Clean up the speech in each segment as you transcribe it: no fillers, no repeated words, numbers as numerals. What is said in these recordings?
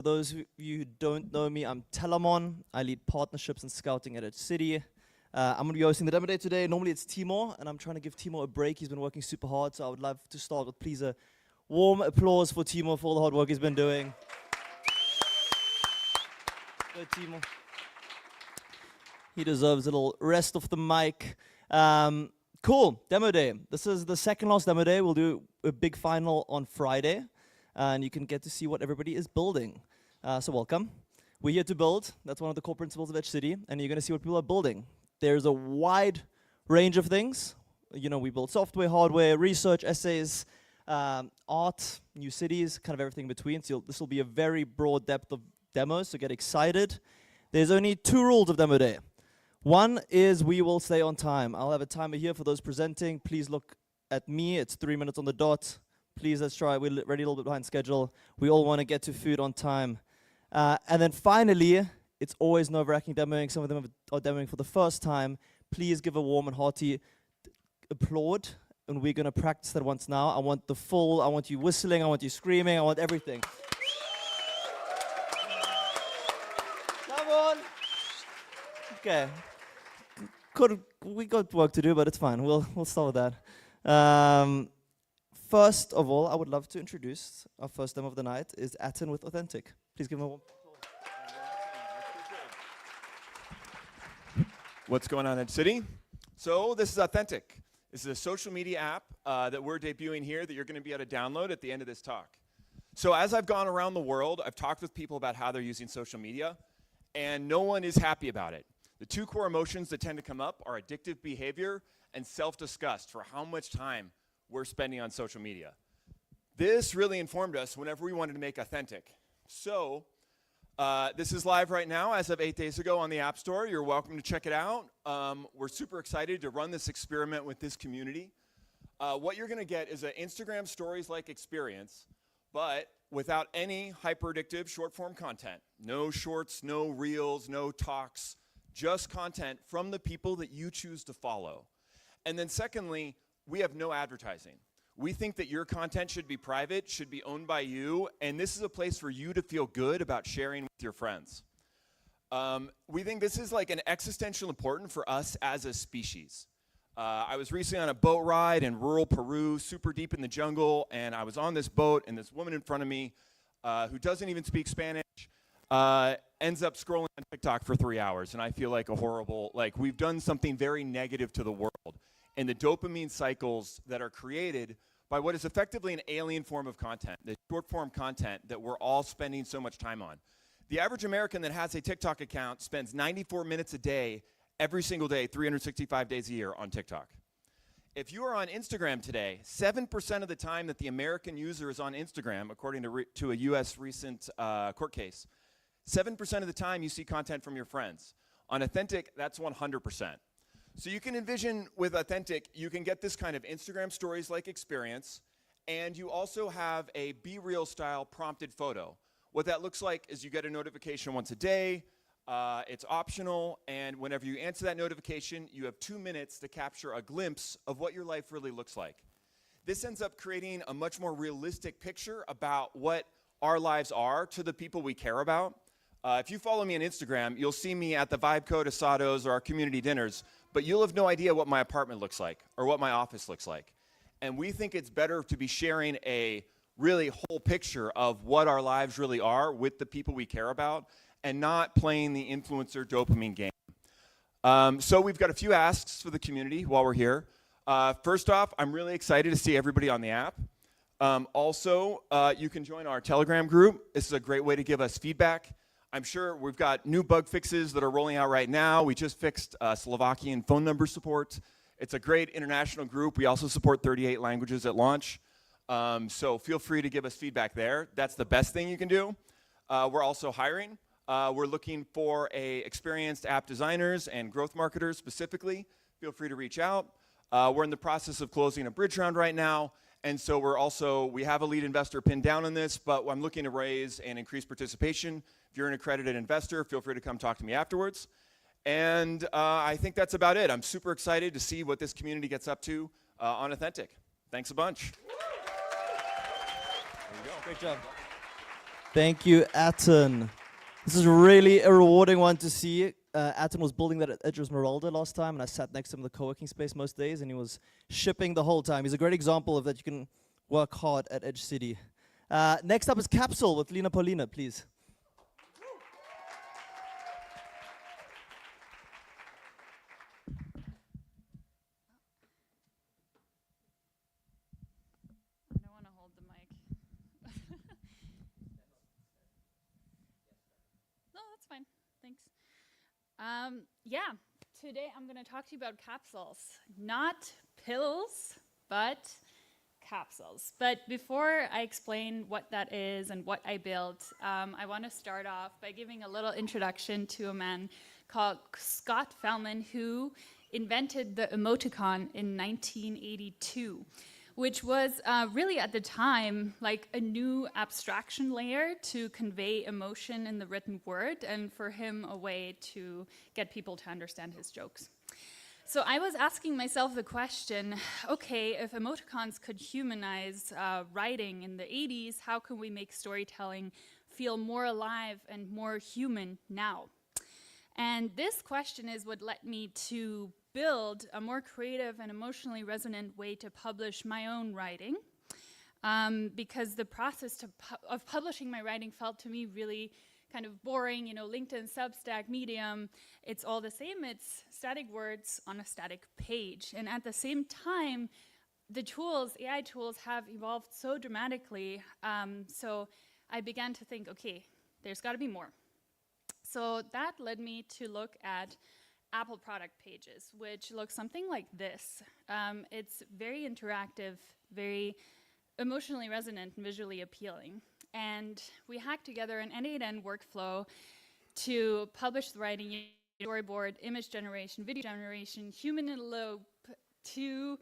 For those of you who don't know me, I'm Telamon. I lead partnerships and scouting at Edge City. I'm going to be hosting the demo day today. Normally it's Timur, and I'm trying to give Timur a break. He's been working super hard, so I would love to start with please a warm applause for Timur for all the hard work he's been doing. Go Timur. He deserves a little rest off the mic. Cool, demo day. This is the second last demo day. We'll do a big final on Friday, and you can get to see what everybody is building. So welcome. We're here to build. That's one of the core principles of Edge City, and you're going to see what people are building. There's a wide range of things. You know, we build software, hardware, research, essays, art, new cities, kind of everything in between. So this will be a very broad depth of demos, so get excited. There's only 2 rules of demo day. One is we will stay on time. I'll have a timer here for those presenting. Please look at me. It's 3 minutes on the dot. Please, let's try. We're already a little bit behind schedule. We all want to get to food on time. And then finally, it's always nerve-wracking demoing. Some of them are demoing for the first time. Please give a warm and hearty applaud. And we're going to practice that once now. I want you whistling, I want you screaming, I want everything. Come on. Okay. We got work to do, but it's fine. We'll start with that. First of all, I would love to introduce our first demo of the night is Atten with Authentic. Please give him a warm applause. What's going on, Edge City? So this is Authentic. This is a social media app that we're debuting here that you're going to be able to download at the end of this talk. So as I've gone around the world, I've talked with people about how they're using social media, and no one is happy about it. The 2 core emotions that tend to come up are addictive behavior and self-disgust for how much time we're spending on social media. This really informed us whenever we wanted to make Authentic. So this is live right now as of 8 days ago on the App Store. You're welcome to check it out. We're super excited to run this experiment with this community. What you're going to get is an Instagram stories-like experience, but without any hyper-addictive short-form content. No shorts, no reels, no talks, just content from the people that you choose to follow. And then secondly, we have no advertising. We think that your content should be private, should be owned by you, and this is a place for you to feel good about sharing with your friends. We think this is like an existential importance for us as a species. I was recently on a boat ride in rural Peru, super deep in the jungle, and I was on this boat, and this woman in front of me, who doesn't even speak Spanish, ends up scrolling on TikTok for 3 hours, and I feel like we've done something very negative to the world. And the dopamine cycles that are created by what is effectively an alien form of content, the short-form content that we're all spending so much time on. The average American that has a TikTok account spends 94 minutes a day, every single day, 365 days a year on TikTok. If you are on Instagram today, 7% of the time that the American user is on Instagram, according to a US recent court case, 7% of the time you see content from your friends. On Authentic, that's 100%. So you can envision with Authentic, you can get this kind of Instagram stories-like experience, and you also have a BeReal style prompted photo. What that looks like is you get a notification once a day, it's optional, and whenever you answer that notification, you have 2 minutes to capture a glimpse of what your life really looks like. This ends up creating a much more realistic picture about what our lives are to the people we care about. If you follow me on Instagram, you'll see me at the Vibe Code Asados or our community dinners, but you'll have no idea what my apartment looks like or what my office looks like. And we think it's better to be sharing a really whole picture of what our lives really are with the people we care about and not playing the influencer dopamine game. So we've got a few asks for the community while we're here. First off, I'm really excited to see everybody on the app. Also, you can join our Telegram group. This is a great way to give us feedback. I'm sure we've got new bug fixes that are rolling out right now. We just fixed Slovakian phone number support. It's a great international group. We also support 38 languages at launch. So feel free to give us feedback there. That's the best thing you can do. We're also hiring. We're looking for experienced app designers and growth marketers specifically. Feel free to reach out. We're in the process of closing a bridge round right now. And so we have a lead investor pinned down on this, but I'm looking to raise and increase participation. If you're an accredited investor, feel free to come talk to me afterwards. And I think that's about it. I'm super excited to see what this community gets up to on Authentic. Thanks a bunch. There you go. Great job. Thank you, Atten. This is really a rewarding one to see. Atten was building that at Esmeralda last time, and I sat next to him in the co-working space most days, and he was shipping the whole time. He's a great example of that you can work hard at Edge City. Next up is Capsule with Lena Paulina, please. I don't want to hold the mic. No, that's fine. Thanks. Yeah, today I'm going to talk to you about capsules. Not pills, but capsules. But before I explain what that is and what I built, I want to start off by giving a little introduction to a man called Scott Fellman, who invented the emoticon in 1982, which was really at the time like a new abstraction layer to convey emotion in the written word, and for him a way to get people to understand his jokes. So I was asking myself the question, okay, if emoticons could humanize writing in the 80s, how can we make storytelling feel more alive and more human now? And this question is what led me to build a more creative and emotionally resonant way to publish my own writing, because the process of publishing my writing felt to me really kind of boring. You know, LinkedIn, Substack, Medium, it's all the same. It's static words on a static page. And at the same time, the tools, AI tools, have evolved so dramatically. So I began to think, okay, there's got to be more. So that led me to look at Apple product pages, which look something like this. It's very interactive, very emotionally resonant and visually appealing. And we hacked together an N8N workflow to publish the writing, storyboard, image generation, video generation, human in the loop, to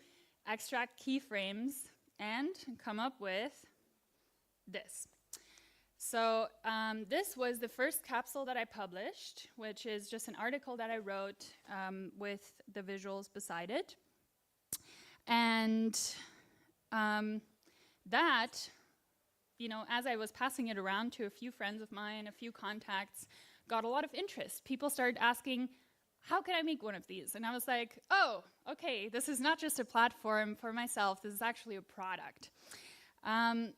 extract keyframes and come up with this. So this was the first capsule that I published, which is just an article that I wrote with the visuals beside it. And that, you know, as I was passing it around to a few friends of mine, a few contacts, got a lot of interest. People started asking, how can I make one of these? And I was like, oh, okay, this is not just a platform for myself, this is actually a product.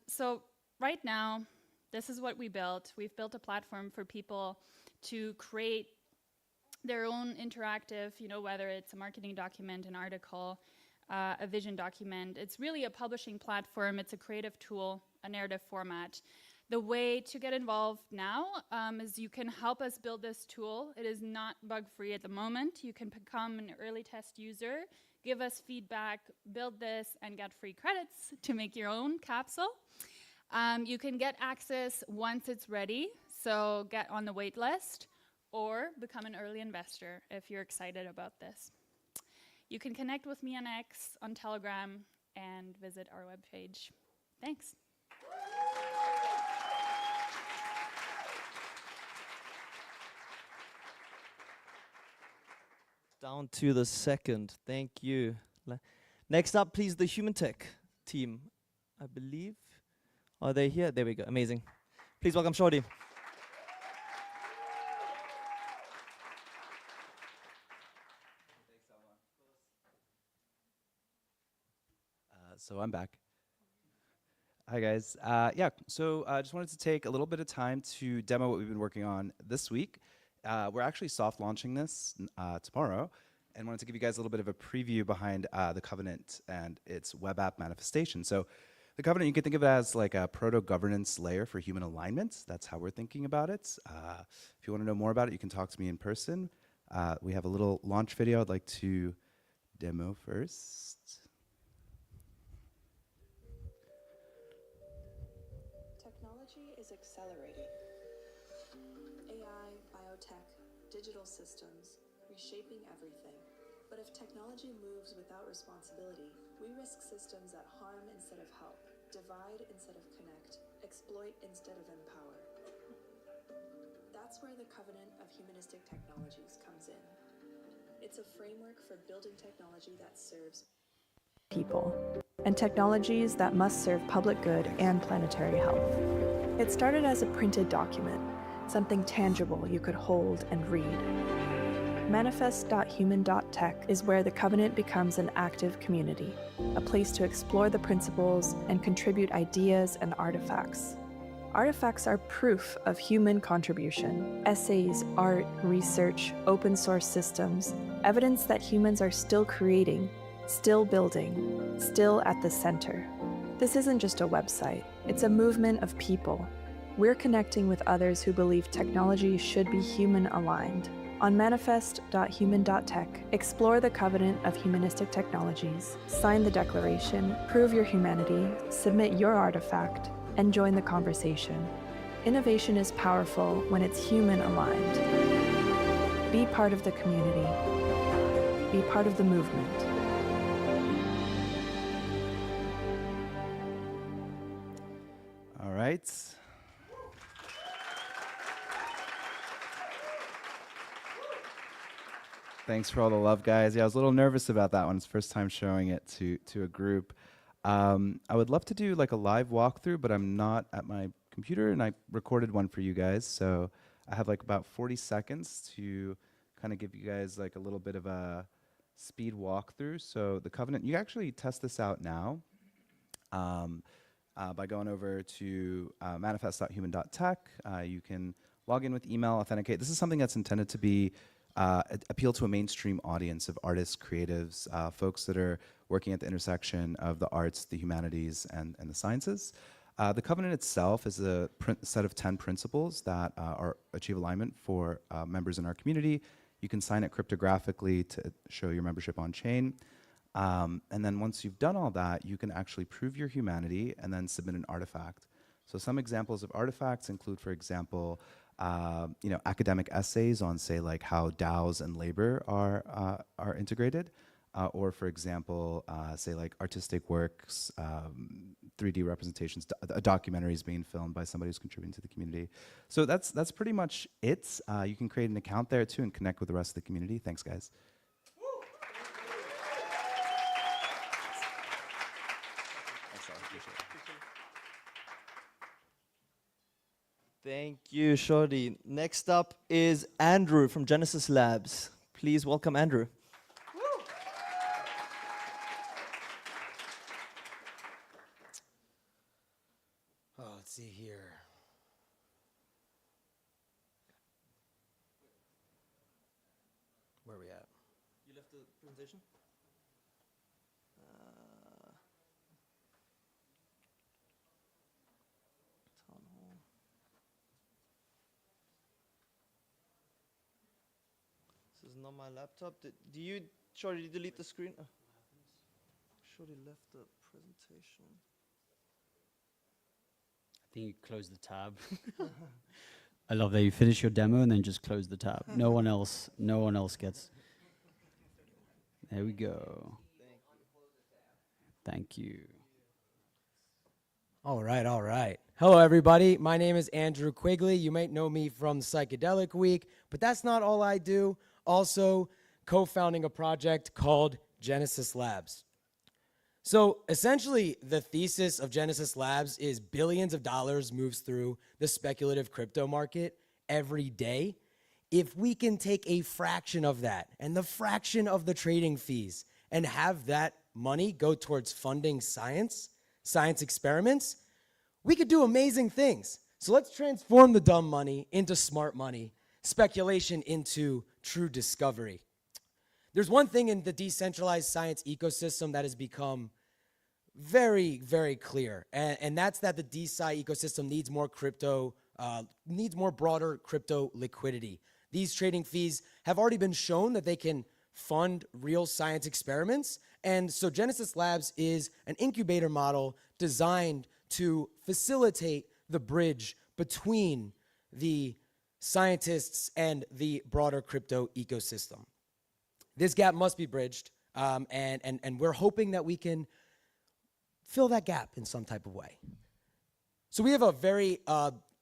So right now, this is what we built. We've built a platform for people to create their own interactive, you know, whether it's a marketing document, an article, a vision document. It's really a publishing platform. It's a creative tool, a narrative format. The way to get involved now is you can help us build this tool. It is not bug-free at the moment. You can become an early test user, give us feedback, build this, and get free credits to make your own capsule. You can get access once it's ready, so get on the wait list, or become an early investor if you're excited about this. You can connect with me on X, on Telegram, and visit our webpage. Thanks. Down to the second. Thank you. Next up, please, the Human Tech team. I believe. Are they here? There we go. Amazing. Please welcome Shorty. So I'm back. Hi guys. Yeah, so I just wanted to take a little bit of time to demo what we've been working on this week. We're actually soft launching this tomorrow, and wanted to give you guys a little bit of a preview behind the Covenant and its web app manifestation. So the Covenant, you can think of it as like a proto-governance layer for human alignment. That's how we're thinking about it. If you want to know more about it, you can talk to me in person. We have a little launch video I'd like to demo first. Technology is accelerating. AI, biotech, digital systems, reshaping everything. But if technology moves without responsibility, we risk systems that harm instead of help, divide instead of connect, exploit instead of empower. That's where the Covenant of Humanistic Technologies comes in. It's a framework for building technology that serves people. and technologies that must serve public good and planetary health. It started as a printed document, something tangible you could hold and read. Manifest.human.tech is where the Covenant becomes an active community, a place to explore the principles and contribute ideas and artifacts. Artifacts are proof of human contribution: essays, art, research, open source systems, evidence that humans are still creating, still building, still at the center. This isn't just a website, it's a movement of people. We're connecting with others who believe technology should be human aligned. On manifest.human.tech, explore the covenant of humanistic technologies, sign the declaration, prove your humanity, submit your artifact, and join the conversation. Innovation is powerful when it's human aligned. Be part of the community. Be part of the movement. All right. Thanks for all the love, guys. Yeah, I was a little nervous about that one. It's first time showing it to a group. I would love to do like a live walkthrough, but I'm not at my computer, and I recorded one for you guys. So I have like about 40 seconds to kind of give you guys like a little bit of a speed walkthrough. So the Covenant, you actually test this out now by going over to manifest.human.tech. You can log in with email, authenticate. This is something that's intended to be appeal to a mainstream audience of artists, creatives, folks that are working at the intersection of the arts, the humanities, and the sciences. The Covenant itself is a set of 10 principles that achieve alignment for members in our community. You can sign it cryptographically to show your membership on chain. And then once you've done all that, you can actually prove your humanity and then submit an artifact. So some examples of artifacts include, for example, academic essays on, say, like how DAOs and labor are integrated, or, for example, say like artistic works, 3D representations, documentaries being filmed by somebody who's contributing to the community. So that's pretty much it. You can create an account there too and connect with the rest of the community. Thanks, guys. Thank you, Shorty. Next up is Andrew from Genesis Labs. Please welcome Andrew. Oh, let's see here. Where are we at? You left the presentation? Town hall. This is not my laptop. Do you, Shorty, delete the screen? Shorty left the presentation. I think you close the tab. I love that you finish your demo and then just close the tab. No one else gets. There we go. Thank you. All right, all right. Hello, everybody. My name is Andrew Quigley. You might know me from Psychedelic Week, but that's not all I do. Also, co-founding a project called Genesis Labs. So essentially, the thesis of Genesis Labs is billions of dollars moves through the speculative crypto market every day. If we can take a fraction of that and the fraction of the trading fees and have that money go towards funding science experiments, we could do amazing things. So let's transform the dumb money into smart money, speculation into true discovery. There's one thing in the decentralized science ecosystem that has become very, very clear, and that's that the DeSci ecosystem needs more broader crypto liquidity. These trading fees have already been shown that they can fund real science experiments, and so Genesis Labs is an incubator model designed to facilitate the bridge between the scientists and the broader crypto ecosystem. This gap must be bridged, and we're hoping that we can fill that gap in some type of way. So we have a very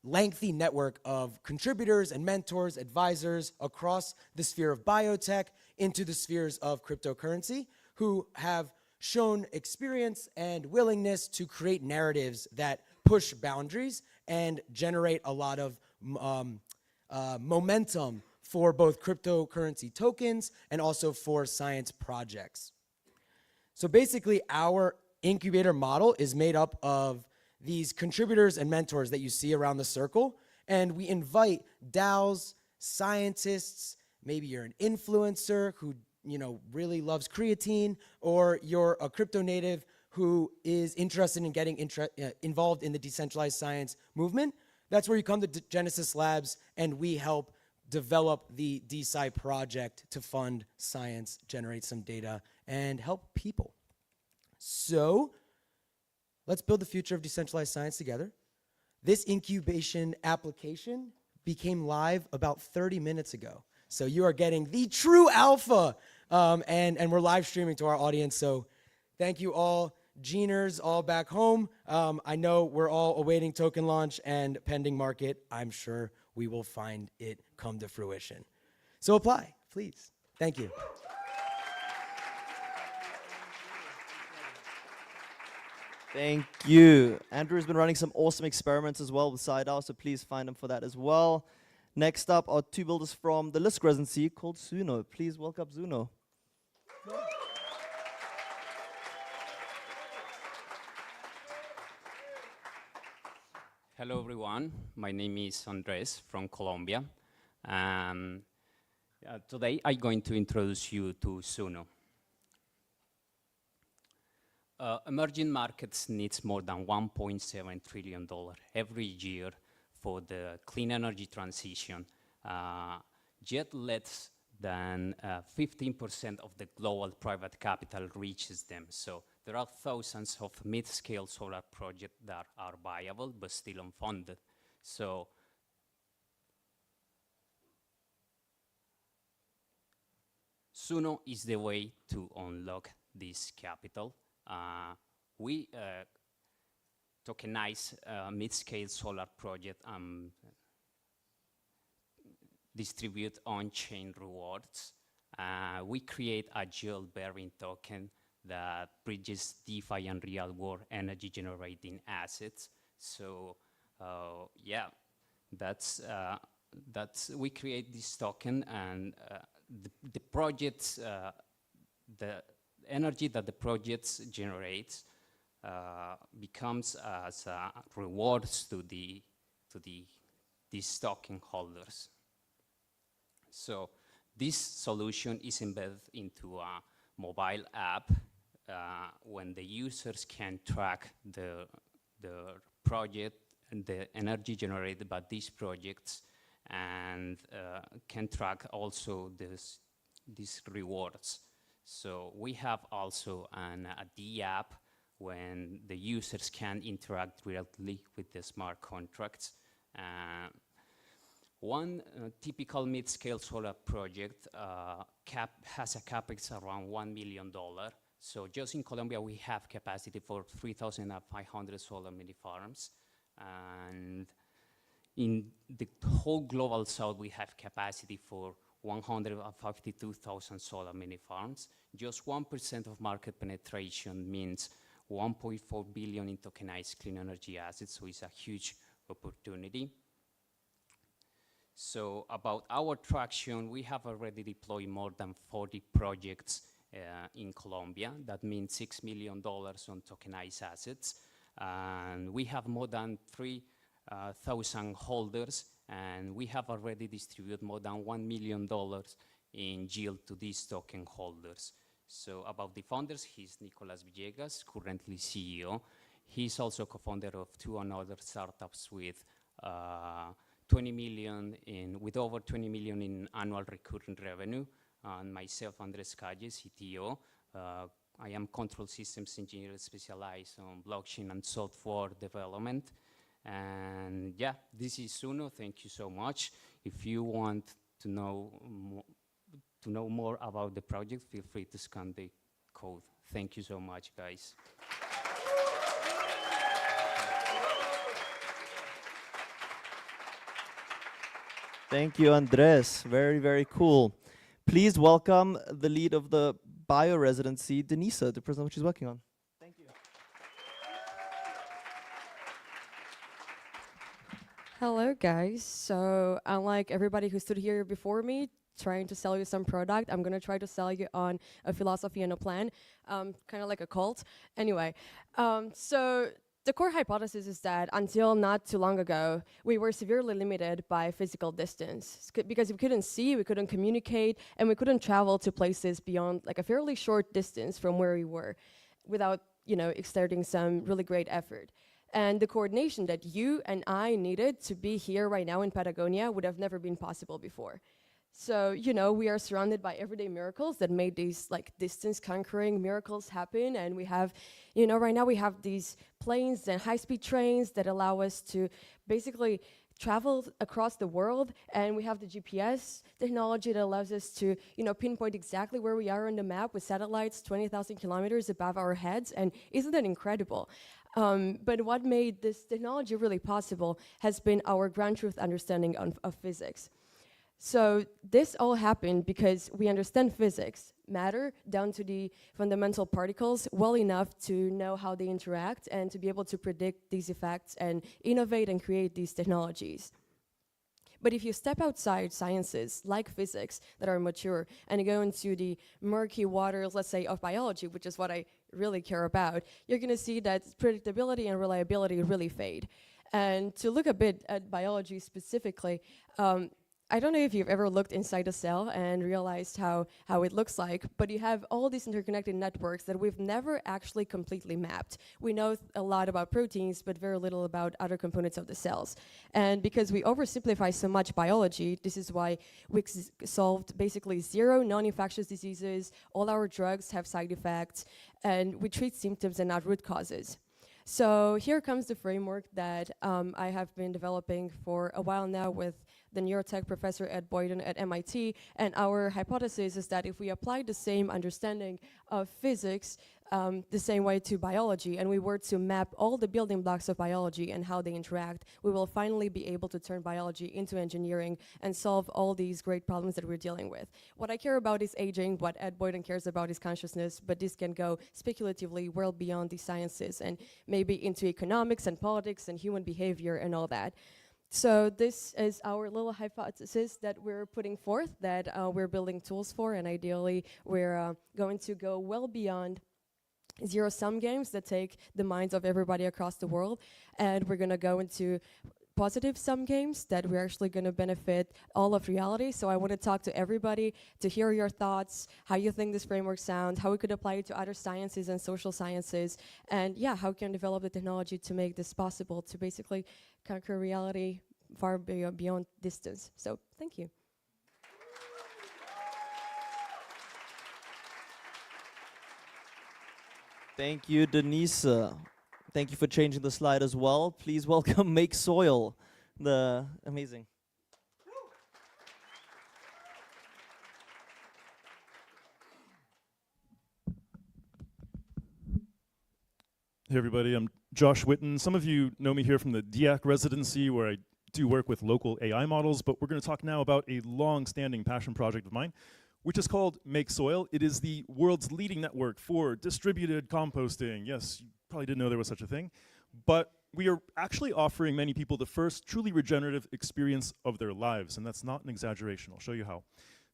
lengthy network of contributors and mentors, advisors across the sphere of biotech into the spheres of cryptocurrency who have shown experience and willingness to create narratives that push boundaries and generate a lot of momentum for both cryptocurrency tokens and also for science projects. So basically, our incubator model is made up of these contributors and mentors that you see around the circle, and we invite DAOs, scientists, maybe you're an influencer who really loves creatine, or you're a crypto native who is interested in getting involved in the decentralized science movement. That's where you come to Genesis Labs, and we help develop the DeSci project to fund science, generate some data, and help people. So let's build the future of decentralized science together. This incubation application became live about 30 minutes ago. So you are getting the true alpha, and we're live streaming to our audience. So thank you all, Geners, all back home. I know we're all awaiting token launch and pending market. I'm sure we will find it come to fruition. So apply, please. Thank you. Thank you. Andrew's been running some awesome experiments as well with SciDAO, so please find him for that as well. Next up are two builders from the Lisk residency called Zuno. Please welcome Zuno. Hello, everyone. My name is Andres from Colombia. Today, I'm going to introduce you to Zuno. Emerging markets needs more than $1.7 trillion every year for the clean energy transition, yet less than 15% of the global private capital reaches them. So there are thousands of mid-scale solar projects that are viable but still unfunded. So Zuno is the way to unlock this capital. We tokenize mid-scale solar project and distribute on-chain rewards. We create a yield-bearing token that bridges DeFi and real-world energy-generating assets. So, yeah, we create this token, and the projects, the energy that the projects generates becomes as rewards to these token holders. So this solution is embedded into a mobile app when the users can track the project and the energy generated by these projects, and can track also these rewards. So we have also a D app when the users can interact directly with the smart contracts. One typical mid-scale solar project has a capex around $1 million. So just in Colombia, we have capacity for 3,500 solar mini farms. And in the whole global south, we have capacity for 152,000 solar mini farms. Just 1% of market penetration means 1.4 billion in tokenized clean energy assets, so it's a huge opportunity. So about our traction, we have already deployed more than 40 projects in Colombia. That means $6 million on tokenized assets. And we have more than 3,000 holders, and we have already distributed more than $1 million in yield to these token holders. So about the founders, he's Nicolas Villegas, currently CEO. He's also co-founder of two other startups with over 20 million in annual recurring revenue. And myself, Andres Calle, CTO. I am control systems engineer specialized on blockchain and software development. And yeah, this is Zuno. Thank you so much. If you want to know more about the project, feel free to scan the code. Thank you so much, guys. Thank you, Andres. Very, very cool. Please welcome the lead of the bioresidency, Denisa, to present what she's working on. Thank you. Hello, guys. So, unlike everybody who stood here before me trying to sell you some product, I'm going to try to sell you on a philosophy and a plan, kind of like a cult. Anyway, so the core hypothesis is that until not too long ago, we were severely limited by physical distance because we couldn't see, we couldn't communicate, and we couldn't travel to places beyond like a fairly short distance from where we were without, exerting some really great effort. And the coordination that you and I needed to be here right now in Patagonia would have never been possible before. So, we are surrounded by everyday miracles that made these like distance conquering miracles happen. And we have, right now we have these planes and high-speed trains that allow us to basically travel across the world. And we have the GPS technology that allows us to, pinpoint exactly where we are on the map with satellites 20,000 kilometers above our heads. And isn't that incredible? But what made this technology really possible has been our ground truth understanding of physics. So this all happened because we understand physics, matter, down to the fundamental particles well enough to know how they interact and to be able to predict these effects and innovate and create these technologies. But if you step outside sciences like physics that are mature and you go into the murky waters, let's say, of biology, which is what I really care about, you're going to see that predictability and reliability really fade. And to look a bit at biology specifically, I don't know if you've ever looked inside a cell and realized how it looks like, but you have all these interconnected networks that we've never actually completely mapped. We know a lot about proteins, but very little about other components of the cells. And because we oversimplify so much biology, this is why we solved basically 0 non-infectious diseases, all our drugs have side effects, and we treat symptoms and not root causes. So here comes the framework that I have been developing for a while now with the neurotech professor Ed Boyden at MIT. And our hypothesis is that if we apply the same understanding of physics the same way to biology, and we were to map all the building blocks of biology and how they interact, we will finally be able to turn biology into engineering and solve all these great problems that we're dealing with. What I care about is aging, what Ed Boyden cares about is consciousness, but this can go speculatively well beyond the sciences and maybe into economics and politics and human behavior and all that. So this is our little hypothesis that we're putting forth, that we're building tools for, and ideally we're going to go well beyond zero-sum games that take the minds of everybody across the world, and we're going to go into positive-sum games that we're actually going to benefit all of reality. So I want to talk to everybody to hear your thoughts, how you think this framework sounds, how we could apply it to other sciences and social sciences, and yeah, how we can develop the technology to make this possible, to basically conquer reality far beyond distance. So thank you. Thank you, Denisa. Thank you for changing the slide as well. Please welcome Make Soil, the amazing. Hey everybody, I'm Josh Witten. Some of you know me here from the DIAC residency where I do work with local AI models, but we're going to talk now about a long-standing passion project of mine, which is called Make Soil. It is the world's leading network for distributed composting. Yes, you probably didn't know there was such a thing, but we are actually offering many people the first truly regenerative experience of their lives, and that's not an exaggeration. I'll show you how.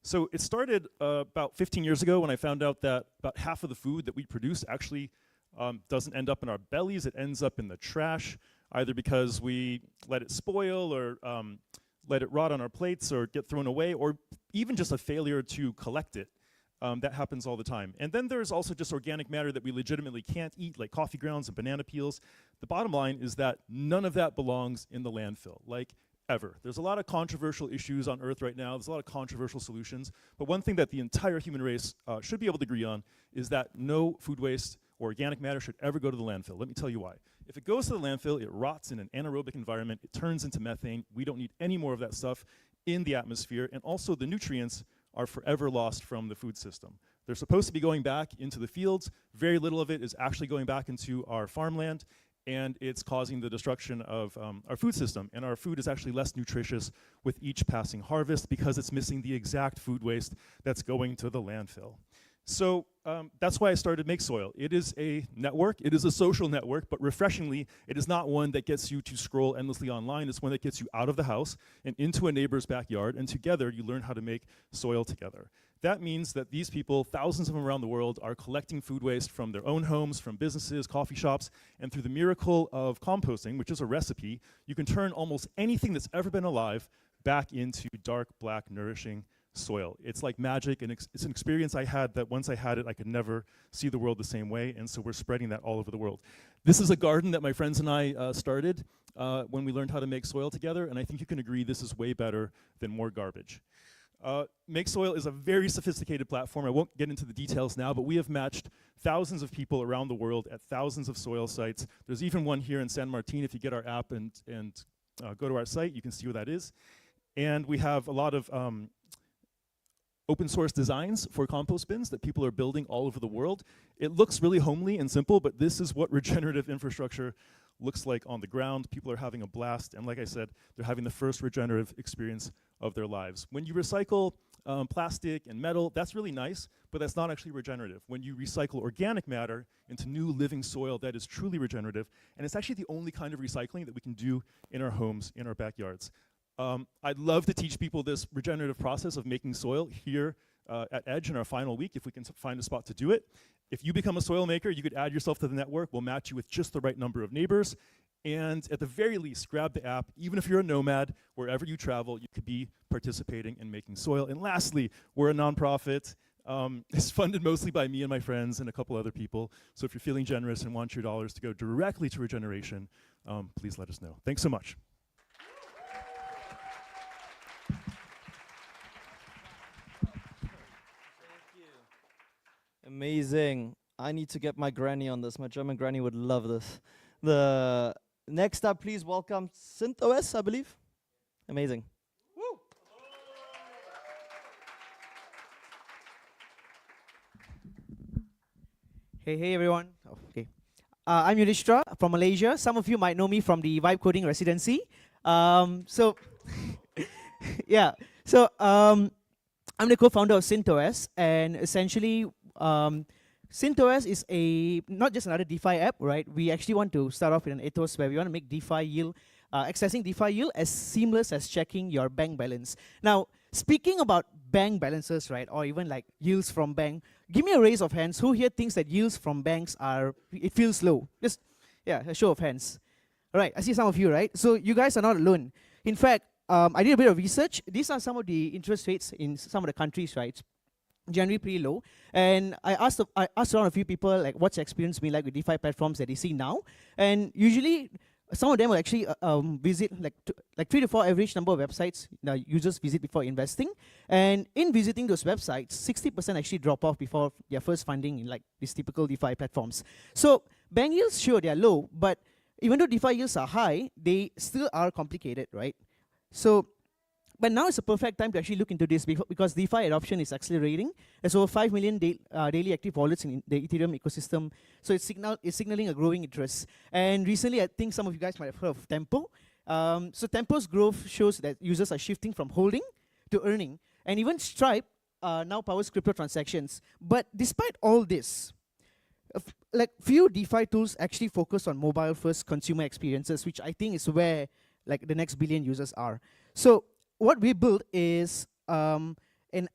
So it started about 15 years ago when I found out that about half of the food that we produce actually doesn't end up in our bellies. It ends up in the trash, either because we let it spoil or let it rot on our plates or get thrown away, or even just a failure to collect it. That happens all the time. And then there's also just organic matter that we legitimately can't eat, like coffee grounds and banana peels. The bottom line is that none of that belongs in the landfill, like ever. There's a lot of controversial issues on Earth right now. There's a lot of controversial solutions. But one thing that the entire human race should be able to agree on is that no food waste or organic matter should ever go to the landfill. Let me tell you why. If it goes to the landfill, it rots in an anaerobic environment. It turns into methane. We don't need any more of that stuff in the atmosphere. And also the nutrients are forever lost from the food system. They're supposed to be going back into the fields. Very little of it is actually going back into our farmland, and it's causing the destruction of our food system. And our food is actually less nutritious with each passing harvest because it's missing the exact food waste that's going to the landfill. So that's why I started Make Soil. It is a network, it is a social network, but refreshingly, it is not one that gets you to scroll endlessly online. It's one that gets you out of the house and into a neighbor's backyard, and together you learn how to make soil together. That means that these people, thousands of them around the world, are collecting food waste from their own homes, from businesses, coffee shops, and through the miracle of composting, which is a recipe, you can turn almost anything that's ever been alive back into dark, black, nourishing soil. It's like magic, and it's an experience I had that once I had it, I could never see the world the same way, and so we're spreading that all over the world. This is a garden that my friends and I started when we learned how to make soil together, and I think you can agree this is way better than more garbage. Make Soil is a very sophisticated platform. I won't get into the details now, but we have matched thousands of people around the world at thousands of soil sites. There's even one here in San Martin. If you get our app and go to our site, you can see where that is. And we have a lot of open source designs for compost bins that people are building all over the world. It looks really homely and simple, but this is what regenerative infrastructure looks like on the ground. People are having a blast, and like I said, they're having the first regenerative experience of their lives. When you recycle plastic and metal, that's really nice, but that's not actually regenerative. When you recycle organic matter into new living soil, that is truly regenerative, and it's actually the only kind of recycling that we can do in our homes, in our backyards. I'd love to teach people this regenerative process of making soil here at Edge in our final week, if we can find a spot to do it. If you become a soil maker, you could add yourself to the network. We'll match you with just the right number of neighbors. And at the very least, grab the app. Even if you're a nomad, wherever you travel, you could be participating in making soil. And lastly, we're a nonprofit. It's funded mostly by me and my friends and a couple other people. So if you're feeling generous and want your dollars to go directly to regeneration, please let us know. Thanks so much. Amazing. I need to get my granny on this. My German granny would love this. The next up, please welcome CentOS, I believe. Amazing. Woo. Hey everyone. Oh, okay. I'm Yudhishthra from Malaysia. Some of you might know me from the Vibe Coding Residency. Yeah. So I'm the co-founder of CentOS, and essentially CentOS is not just another DeFi app, right? We actually want to start off with an ethos where we want to make DeFi yield, accessing DeFi yield as seamless as checking your bank balance. Now, speaking about bank balances, right, or even like yields from bank, give me a raise of hands. Who here thinks that yields from banks it feels low? Just, yeah, a show of hands. All right, I see some of you, right? So you guys are not alone. In fact, I did a bit of research. These are some of the interest rates in some of the countries, right? Generally pretty low. And I asked around a few people, like, what's your experience been like with DeFi platforms that they see now? And usually, some of them will actually visit like 3 to 4 average number of websites users visit before investing. And in visiting those websites, 60% actually drop off before their first funding in like these typical DeFi platforms. So bank yields, sure, they're low, but even though DeFi yields are high, they still are complicated, right? So, but now is a perfect time to actually look into this because DeFi adoption is accelerating. There's over 5 million daily active wallets in the Ethereum ecosystem. So it's signaling a growing interest. And recently, I think some of you guys might have heard of Tempo. So Tempo's growth shows that users are shifting from holding to earning. And even Stripe now powers crypto transactions. But despite all this, like few DeFi tools actually focus on mobile-first consumer experiences, which I think is where like the next billion users are. So what we built is an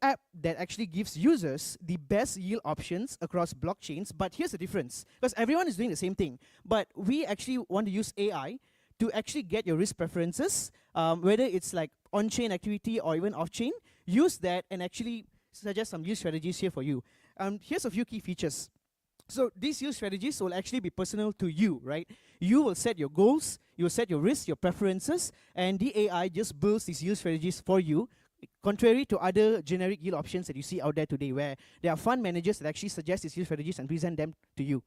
app that actually gives users the best yield options across blockchains. But here's the difference, because everyone is doing the same thing. But we actually want to use AI to actually get your risk preferences, whether it's like on-chain activity or even off-chain. Use that and actually suggest some yield strategies here for you. Here's a few key features. So these yield strategies will actually be personal to you, right? You will set your goals, you will set your risks, your preferences, and the AI just builds these yield strategies for you, contrary to other generic yield options that you see out there today, where there are fund managers that actually suggest these yield strategies and present them to you.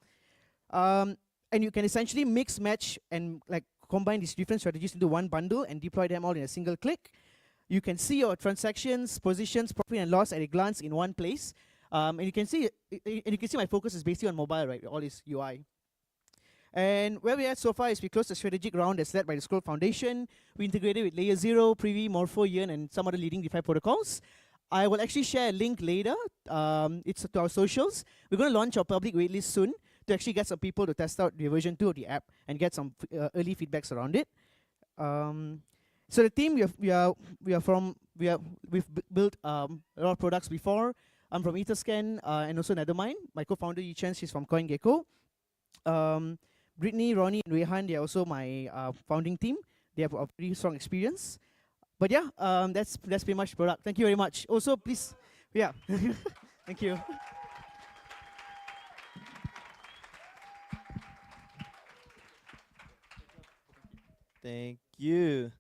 And you can essentially mix, match, and like combine these different strategies into one bundle and deploy them all in a single click. You can see your transactions, positions, profit and loss at a glance in one place. And you can see my focus is basically on mobile, right? All this UI. And where we are so far is we closed the strategic round that's led by the Scroll Foundation. We integrated with Layer 0, Privy, Morpho, Yearn, and some other leading DeFi protocols. I will actually share a link later. It's to our socials. We're going to launch our public waitlist soon to actually get some people to test out the version 2 of the app and get some early feedbacks around it. So the team we've built a lot of products before. I'm from Etherscan and also Nethermind. My co-founder Yi Chen, she's from CoinGecko. Brittany, Ronnie, and Rehan, they're also my founding team. They have a pretty strong experience. But yeah, that's pretty much the product. Thank you very much. Also, please, yeah, thank you. Thank you.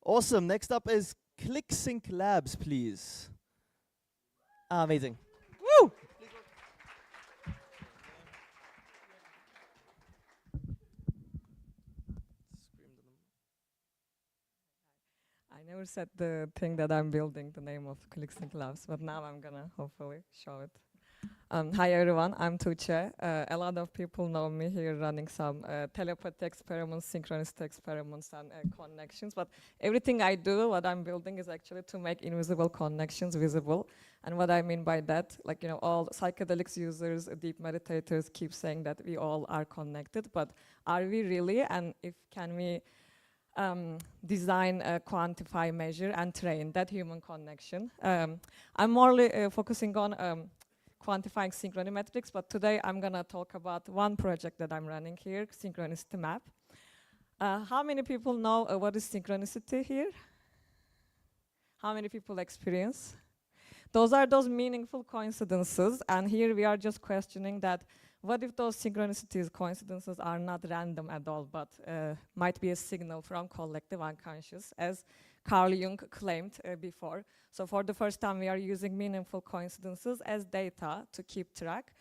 Awesome. Next up is ClickSync Labs, please. Amazing. Woo! I never said the thing that I'm building, the name of ClickSync Labs, but now I'm gonna hopefully show it. Hi everyone, I'm Tuğçe. A lot of people know me here running some telepathy experiments, synchronicity experiments, and connections. But everything I do, what I'm building is actually to make invisible connections visible. And what I mean by that, like, you know, all psychedelics users, deep meditators keep saying that we all are connected, but are we really? And if can we design, quantify, measure, and train that human connection? I'm more focusing on quantifying synchronimetrics, but today I'm gonna talk about one project that I'm running here, Synchronicity Map. How many people know what is synchronicity here? How many people experience? Those are those meaningful coincidences, and here we are just questioning that what if those synchronicities, coincidences are not random at all, but might be a signal from collective unconscious, as Carl Jung claimed before. So for the first time, we are using meaningful coincidences as data to keep track.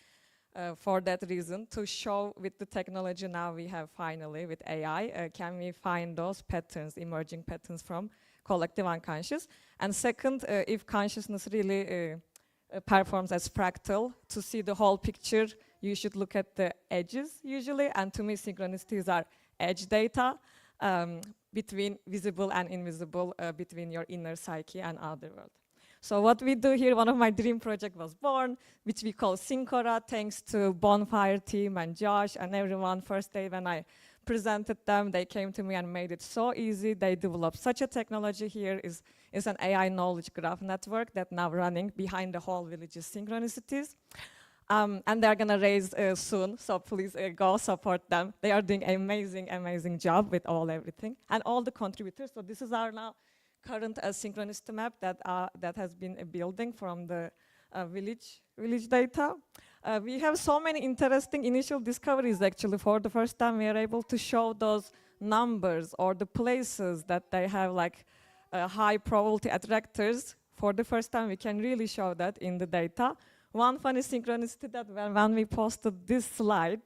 For that reason, to show with the technology now we have finally with AI, can we find those patterns, emerging patterns from collective unconscious? And second, if consciousness really performs as fractal, to see the whole picture, you should look at the edges usually, and to me synchronicities are edge data between visible and invisible, between your inner psyche and outer world. So what we do here, one of my dream project was born, which we call Syncora, thanks to Bonfire team and Josh and everyone. First day when I presented them, they came to me and made it so easy. They developed such a technology here, is an AI knowledge graph network that now running behind the whole village's synchronicities. And they're gonna raise soon, so please go support them. They are doing amazing, amazing job with everything and all the contributors. So this is our now current synchronicity map that has been building from the village data. We have so many interesting initial discoveries. Actually, for the first time, we are able to show those numbers or the places that they have like high probability attractors. For the first time, we can really show that in the data. One funny synchronicity that when we posted this slide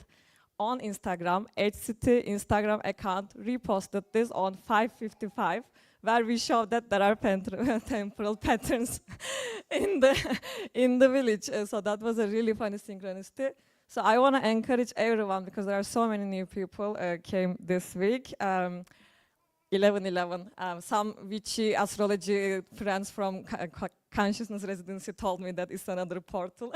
on Instagram, HCT Instagram account reposted this on 5:55, where we show that there are temporal patterns in the village. So that was a really funny synchronicity. So I want to encourage everyone, because there are so many new people came this week. 11/11. Some witchy astrology friends from Consciousness Residency told me that it's another portal.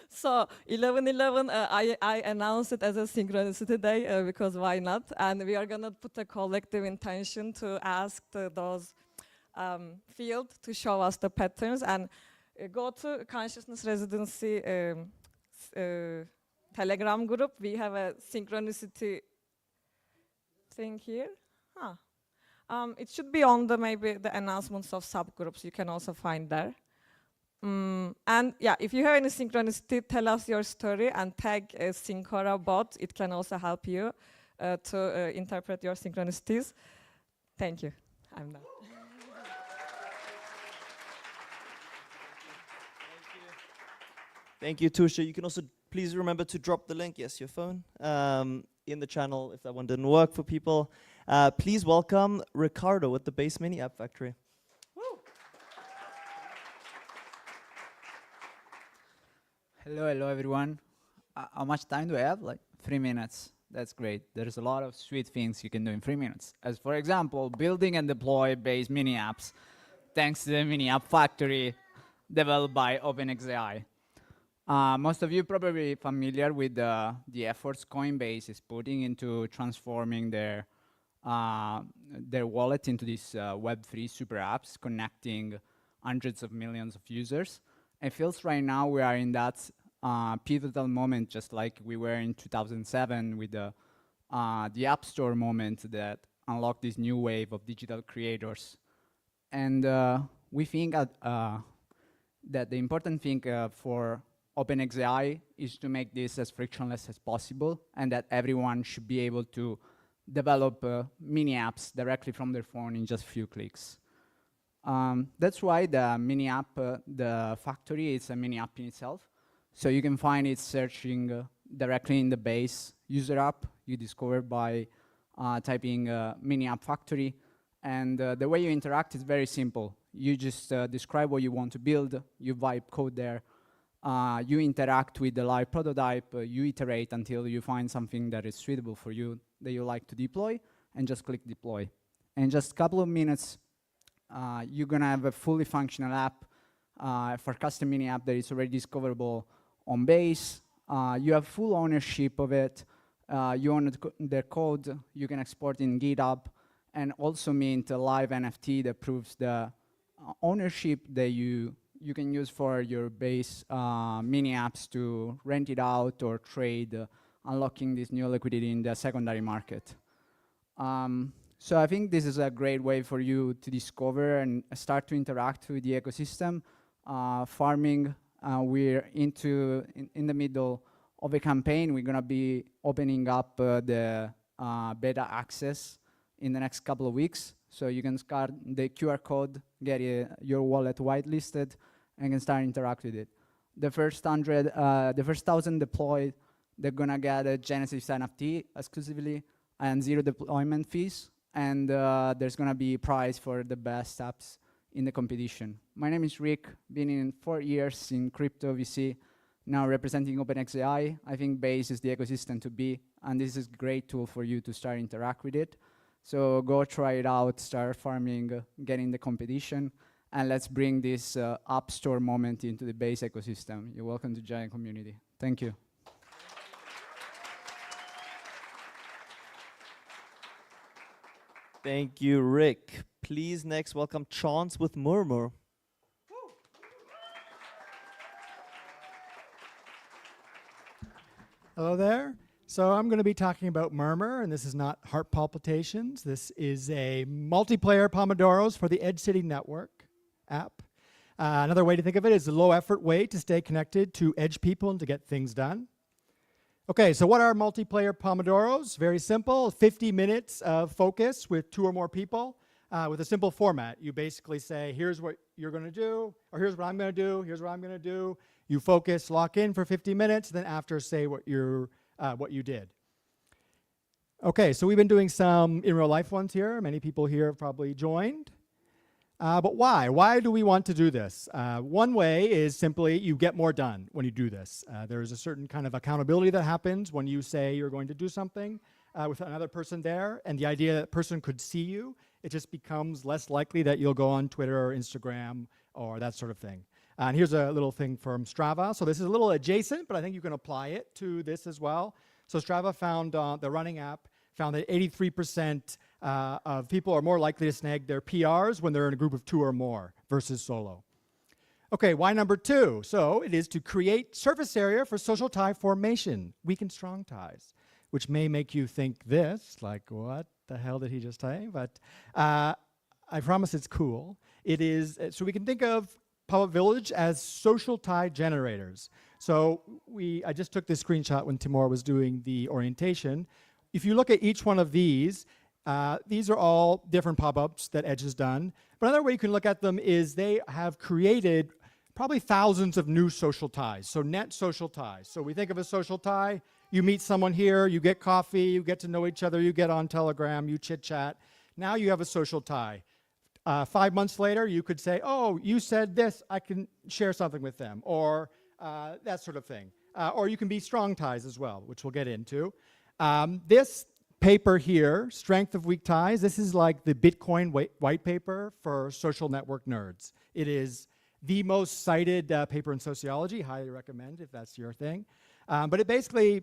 So 11/11, I announced it as a synchronicity day because why not? And we are gonna put a collective intention to ask those field to show us the patterns, and go to Consciousness Residency Telegram group. We have a synchronicity thing here. Huh. It should be on maybe the announcements of subgroups. You can also find there. And yeah, if you have any synchronicity, tell us your story and tag Syncora bot. It can also help you to interpret your synchronicities. Thank you. I'm done. Thank you, Tuğçe. You can also please remember to drop the link, yes, your phone, in the channel if that one didn't work for people. Please welcome Ricardo with the Base Mini App Factory. Hello everyone. How much time do I have? Like 3 minutes. That's great. There's a lot of sweet things you can do in 3 minutes. As for example, building and deploy Base Mini Apps. Thanks to the Mini App Factory, developed by OpenXAI. Most of you probably familiar with the efforts Coinbase is putting into transforming their wallet into these Web3 super apps, connecting hundreds of millions of users. It feels right now we are in that pivotal moment, just like we were in 2007 with the App Store moment that unlocked this new wave of digital creators. And we think that the important thing for OpenXAI is to make this as frictionless as possible, and that everyone should be able to develop mini apps directly from their phone in just a few clicks. That's why the mini app, the factory, is a mini app in itself. So you can find it searching directly in the base user app you discover by typing mini app factory. And the way you interact is very simple. You just describe what you want to build, you vibe code there, you interact with the live prototype, you iterate until you find something that is suitable for you that you like to deploy, and just click deploy. In just a couple of minutes, you're gonna have a fully functional app for custom mini app that is already discoverable on Base. You have full ownership of it. You own the code. You can export in GitHub, and also mint a live NFT that proves the ownership that you can use for your Base mini apps to rent it out or trade, unlocking this new liquidity in the secondary market. So I think this is a great way for you to discover and start to interact with the ecosystem. Farming, we're in the middle of a campaign. We're gonna be opening up the beta access in the next couple of weeks. So you can scan the QR code, get your wallet whitelisted, and can start interact with it. The first 1,000 deployed, they're gonna get a Genesis NFT exclusively and 0 deployment fees. And there's gonna be a prize for the best apps in the competition. My name is Rick, been in 4 years in crypto VC, now representing OpenXAI. I think Base is the ecosystem to be, and this is a great tool for you to start interact with it. So go try it out, start farming, get in the competition, and let's bring this App Store moment into the Base ecosystem. You're welcome to join the community. Thank you. Thank you, Rick. Please next welcome Chance with Murmur. Hello there. So I'm going to be talking about Murmur, and this is not heart palpitations. This is a multiplayer Pomodoros for the Edge City Network app. Another way to think of it is a low-effort way to stay connected to Edge people and to get things done. Okay, so what are multiplayer Pomodoros? Very simple, 50 minutes of focus with 2 or more people with a simple format. You basically say, here's what you're going to do, or here's what I'm going to do, here's what I'm going to do. You focus, lock in for 50 minutes, then after say what you did. Okay, so we've been doing some in real life ones here. Many people here have probably joined. But why? Why do we want to do this? One way is simply you get more done when you do this. There's a certain kind of accountability that happens when you say you're going to do something with another person there, and the idea that person could see you, it just becomes less likely that you'll go on Twitter or Instagram or that sort of thing. And here's a little thing from Strava. So this is a little adjacent, but I think you can apply it to this as well. So Strava found, the running app, found that 83% of people are more likely to snag their PRs when they're in a group of 2 or more versus solo. Okay, why number 2? So it is to create surface area for social tie formation, weak and strong ties, which may make you think this, like, what the hell did he just say? But I promise it's cool. It is, so we can think of Pop-Up Village as social tie generators. So I just took this screenshot when Timur was doing the orientation. If you look at each one of these are all different pop-ups that Edge has done. But another way you can look at them is they have created probably thousands of new social ties, so net social ties. So we think of a social tie, you meet someone here, you get coffee, you get to know each other, you get on Telegram, you chit-chat. Now you have a social tie. 5 months later, you could say, oh, you said this, I can share something with them, or that sort of thing. Or you can be strong ties as well, which we'll get into. This paper here, Strength of Weak Ties, this is like the Bitcoin white paper for social network nerds. It is the most cited paper in sociology. Highly recommend if that's your thing. But it basically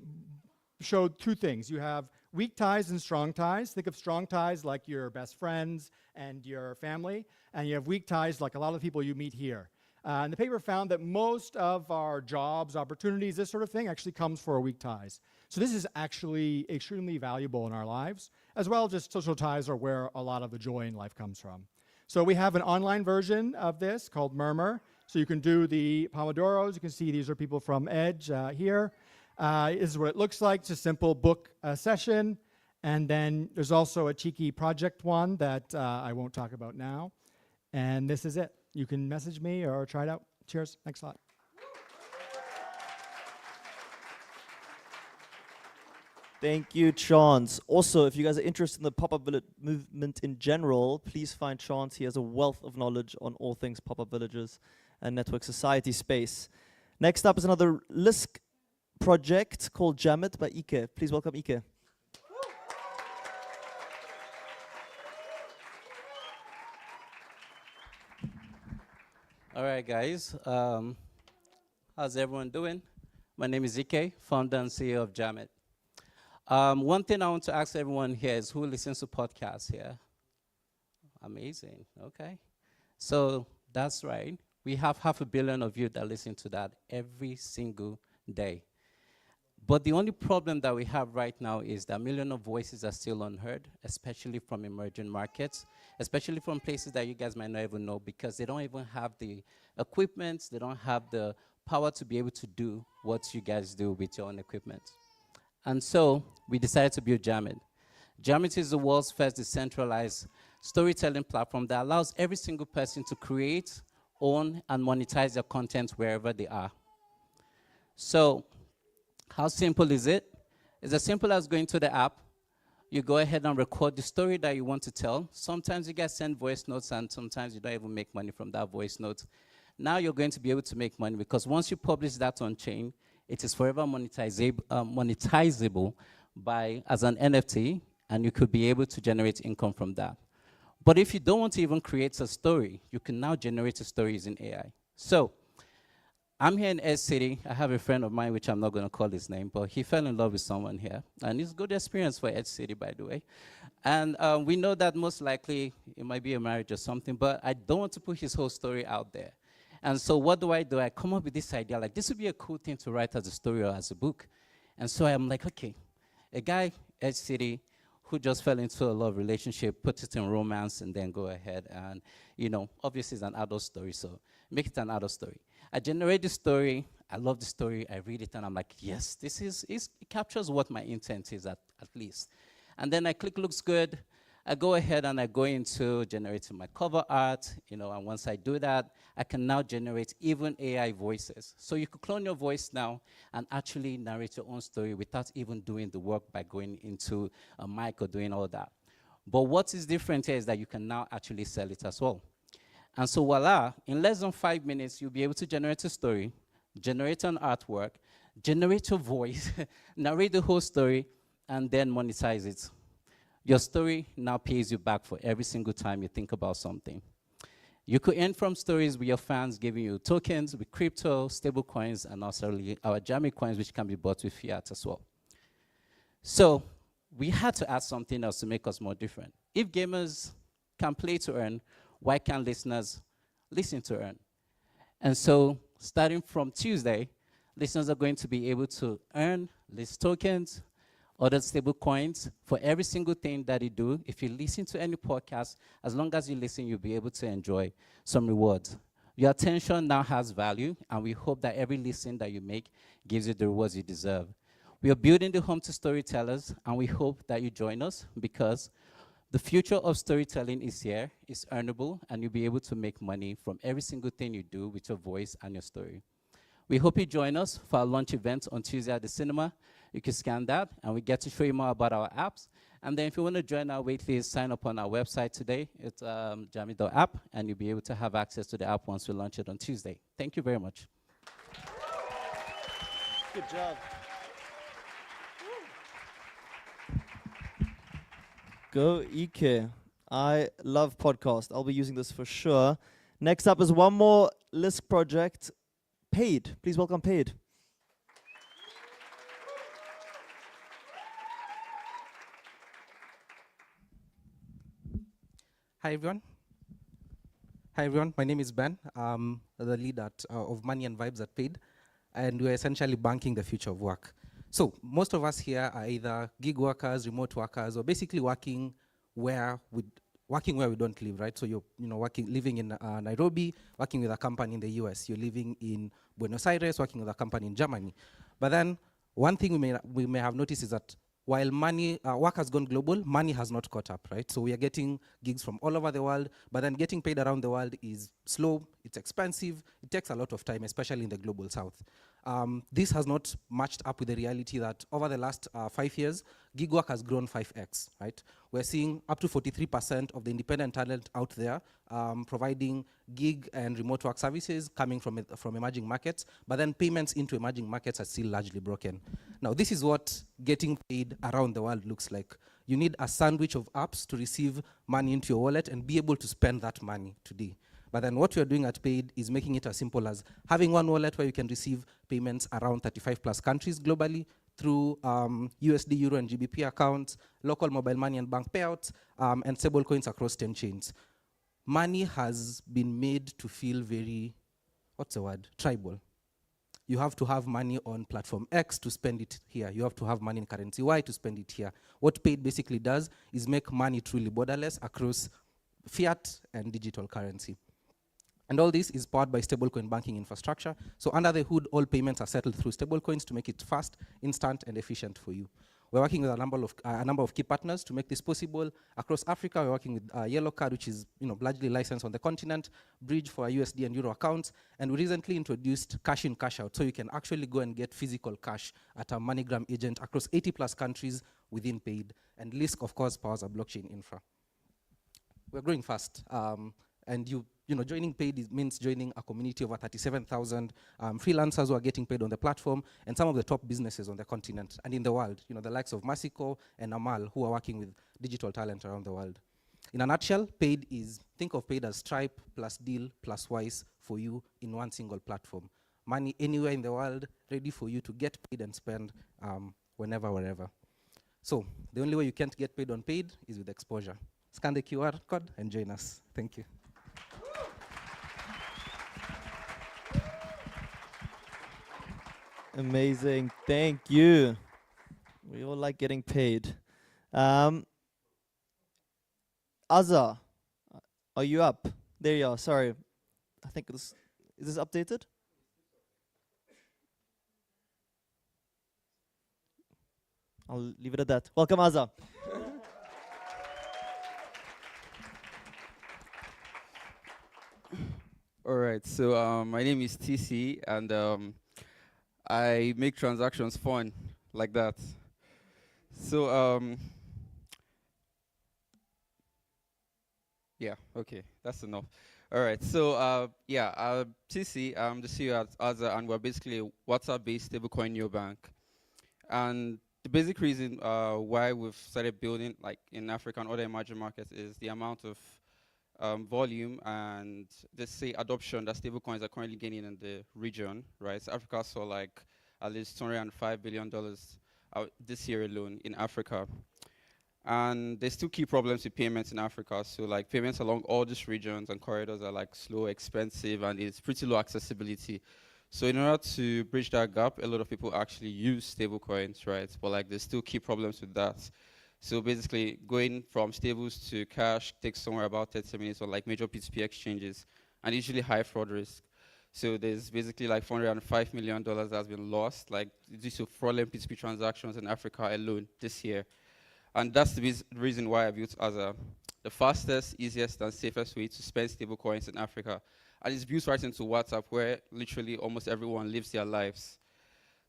showed two things. You have weak ties and strong ties. Think of strong ties like your best friends and your family, and you have weak ties like a lot of the people you meet here. And the paper found that most of our jobs, opportunities, this sort of thing actually comes for our weak ties. So this is actually extremely valuable in our lives, as well as just social ties are where a lot of the joy in life comes from. So we have an online version of this called Murmur. So you can do the Pomodoros. You can see these are people from Edge here. This is what it looks like. It's a simple book session. And then there's also a cheeky project one that I won't talk about now. And this is it. You can message me or try it out. Cheers. Thanks a lot. Thank you, Chance. Also, if you guys are interested in the pop-up village movement in general, please find Chance. He has a wealth of knowledge on all things pop-up villages and network society space. Next up is another LISC project called Jamit by Ike. Please welcome Ike. All right, guys. How's everyone doing? My name is Ike, founder and CEO of Jamit. One thing I want to ask everyone here is who listens to podcasts here? Amazing, okay. So that's right. We have 500 million of you that listen to that every single day. But the only problem that we have right now is that millions of voices are still unheard, especially from emerging markets, especially from places that you guys might not even know because they don't even have the equipment, they don't have the power to be able to do what you guys do with your own equipment. And so we decided to build Jamit. Jamit is the world's first decentralized storytelling platform that allows every single person to create, own, and monetize their content wherever they are. So how simple is it? It's as simple as going to the app. You go ahead and record the story that you want to tell. Sometimes you guys send voice notes, and sometimes you don't even make money from that voice note. Now you're going to be able to make money because once you publish that on chain, it is forever monetizable as an NFT, and you could be able to generate income from that. But if you don't want to even create a story, you can now generate a story using AI. So I'm here in Edge City. I have a friend of mine, which I'm not going to call his name, but he fell in love with someone here. And it's a good experience for Edge City, by the way. And we know that most likely it might be a marriage or something, but I don't want to put his whole story out there. And so what do? I come up with this idea, like this would be a cool thing to write as a story or as a book. And so I'm like, okay, a guy, Edge City, who just fell into a love relationship, put it in romance, and then go ahead and, obviously it's an adult story, so make it an adult story. I generate the story, I love the story, I read it, and I'm like, yes, it captures what my intent is at least. And then I click looks good, I go ahead and I go into generating my cover art, and once I do that, I can now generate even AI voices. So you could clone your voice now and actually narrate your own story without even doing the work by going into a mic or doing all that. But what is different here is that you can now actually sell it as well. And so voila, in less than 5 minutes, you'll be able to generate a story, generate an artwork, generate your voice, narrate the whole story, and then monetize it. Your story now pays you back for every single time you think about something. You could earn from stories with your fans giving you tokens with crypto, stable coins, and also our Jamit coins, which can be bought with fiat as well. So we had to add something else to make us more different. If gamers can play to earn, why can't listeners listen to earn? And so starting from Tuesday, listeners are going to be able to earn list tokens, other stable coins for every single thing that you do. If you listen to any podcast, as long as you listen, you'll be able to enjoy some rewards. Your attention now has value, and we hope that every listen that you make gives you the rewards you deserve. We are building the home to storytellers, and we hope that you join us because the future of storytelling is here, it's earnable, and you'll be able to make money from every single thing you do with your voice and your story. We hope you join us for our launch event on Tuesday at the cinema. You can scan that, and we get to show you more about our apps. And then if you want to join our waitlist, sign up on our website today. It's jamit.app, and you'll be able to have access to the app once we launch it on Tuesday. Thank you very much. Good job. Go Ike. I love podcast. I'll be using this for sure. Next up is one more Lisk project, Paid. Please welcome Paid. Hi everyone. Hi everyone. My name is Ben. I'm the lead of Money and Vibes at Paid, and we're essentially banking the future of work. So most of us here are either gig workers, remote workers, or basically working where we don't live, right? So you're living in Nairobi, working with a company in the US. You're living in Buenos Aires, working with a company in Germany. But then one thing we may have noticed is that while work has gone global, money has not caught up, right? So we are getting gigs from all over the world, but then getting paid around the world is slow, it's expensive, it takes a lot of time, especially in the global south. This has not matched up with the reality that over the last 5 years, gig work has grown 5x, right? We're seeing up to 43% of the independent talent out there providing gig and remote work services coming from emerging markets, but then payments into emerging markets are still largely broken. Now, this is what getting paid around the world looks like. You need a sandwich of apps to receive money into your wallet and be able to spend that money today. But then what we are doing at Paid is making it as simple as having one wallet where you can receive payments around 35 plus countries globally through USD, Euro, and GBP accounts, local mobile money and bank payouts, and stable coins across 10 chains. Money has been made to feel very, tribal. You have to have money on platform X to spend it here. You have to have money in currency Y to spend it here. What Paid basically does is make money truly borderless across fiat and digital currency. And all this is powered by stablecoin banking infrastructure. So under the hood, all payments are settled through stablecoins to make it fast, instant, and efficient for you. We're working with a number of key partners to make this possible. Across Africa, we're working with Yellow Card, which is largely licensed on the continent, Bridge for USD and Euro accounts, and we recently introduced cash in, cash out, so you can actually go and get physical cash at a MoneyGram agent across 80 plus countries within Paid. And Lisk, of course, powers a blockchain infra. We're growing fast, and joining Paid means joining a community of over 37,000 freelancers who are getting paid on the platform, and some of the top businesses on the continent and in the world, the likes of Masico and Amal, who are working with digital talent around the world. In a nutshell, think of Paid as Stripe plus Deal plus Wise for you in one single platform. Money anywhere in the world, ready for you to get paid and spend whenever, wherever. So the only way you can't get paid on Paid is with exposure. Scan the QR code and join us. Thank you. Amazing. Thank you. We all like getting paid. Azza, are you up? There you are. Sorry. I think is this updated? I'll leave it at that. Welcome, Azza. All right, so my name is TC, and I make transactions fun, like that. So, yeah, okay, that's enough. All right, so TC, I'm the CEO at Azza, and we're basically a WhatsApp-based stablecoin neobank. And the basic reason why we've started building, like in Africa and other emerging markets, is the amount of volume and let's say adoption that stablecoins are currently gaining in the region, right? So Africa saw like at least $205 billion this year alone in Africa. And there's two key problems with payments in Africa. So like payments along all these regions and corridors are like slow, expensive, and it's pretty low accessibility. So in order to bridge that gap, a lot of people actually use stablecoins, right? But like there's still key problems with that. So basically, going from stables to cash takes somewhere about 30 minutes on like major P2P exchanges, and usually high fraud risk. So there's basically like $405 million that's been lost, like due to fraudulent P2P transactions in Africa alone this year. And that's the reason why I built Azza, the fastest, easiest, and safest way to spend stablecoins in Africa. And it's built right into WhatsApp, where literally almost everyone lives their lives.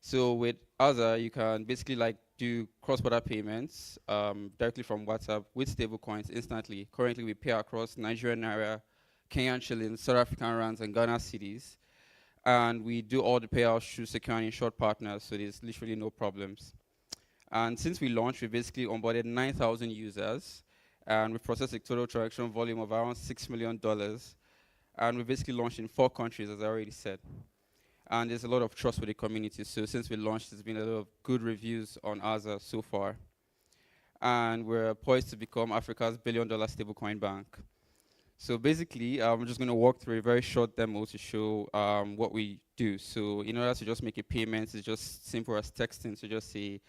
So with Azza, you can basically like do cross-border payments directly from WhatsApp with stablecoins instantly. Currently, we pay across Nigerian naira, Kenyan shillings, South African rands, and Ghana cedis. And we do all the payouts through secure and insured partners, so there's literally no problems. And since we launched, we basically onboarded 9,000 users, and we processed a total transaction volume of around $6 million. And we basically launched in 4 countries, as I already said. And there's a lot of trust with the community. So since we launched, there's been a lot of good reviews on Aza so far. And we're poised to become Africa's billion-dollar stablecoin bank. So basically, I'm just going to walk through a very short demo to show what we do. So in order to just make a payment, it's just simple as texting. So just say,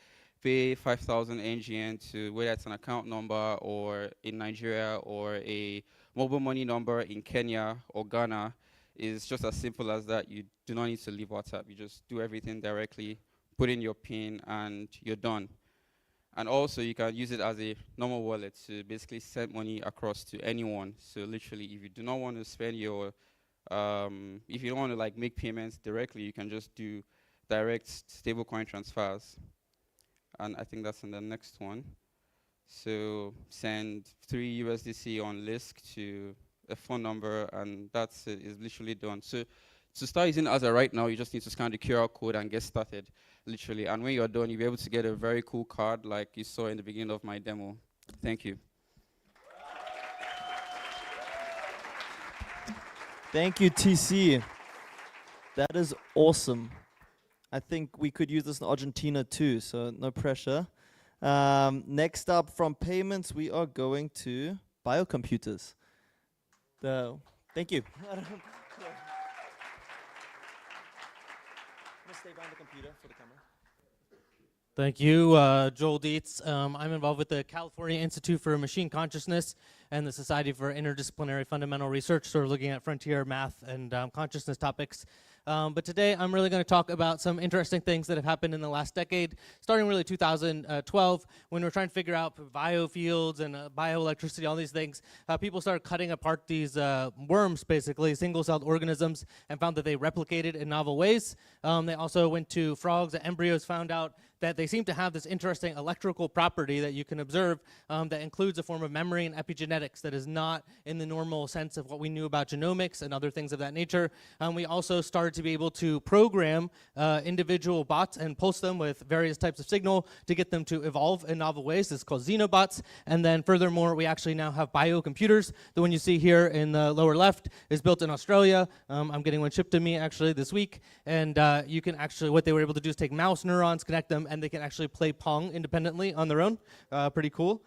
pay 5,000 NGN to whether it's an account number or in Nigeria or a mobile money number in Kenya or Ghana. Is just as simple as that. You do not need to leave WhatsApp. You just do everything directly, put in your PIN, and you're done. And also, you can use it as a normal wallet to basically send money across to anyone. So literally, if you do not want to spend your, if you don't want to like make payments directly, you can just do direct stablecoin transfers. And I think that's in the next one. So send 3 USDC on Lisk to a phone number, and that's it. It's literally done. So to start using Aza right now, you just need to scan the QR code and get started, literally. And when you're done, you'll be able to get a very cool card like you saw in the beginning of my demo. Thank you. Thank you, TC. That is awesome. I think we could use this in Argentina too, so no pressure. Next up from payments, we are going to biocomputers. Thank you. I'm gonna stay behind the computer for the camera. Thank you, Joel Dietz. I'm involved with the California Institute for Machine Consciousness and the Society for Interdisciplinary Fundamental Research, sort of looking at frontier math and consciousness topics. But today I'm really going to talk about some interesting things that have happened in the last decade, starting really 2012, when we're trying to figure out biofields and bioelectricity, all these things. People started cutting apart these worms, basically, single-celled organisms, and found that they replicated in novel ways. They also went to frogs and embryos, found out that they seem to have this interesting electrical property that you can observe that includes a form of memory and epigenetics that is not in the normal sense of what we knew about genomics and other things of that nature. We also started to be able to program individual bots and pulse them with various types of signal to get them to evolve in novel ways. This is called xenobots. And then furthermore, we actually now have biocomputers. The one you see here in the lower left is built in Australia. I'm getting one shipped to me actually this week. And you can actually, what they were able to do is take mouse neurons, connect them, and they can actually play Pong independently on their own. Pretty cool.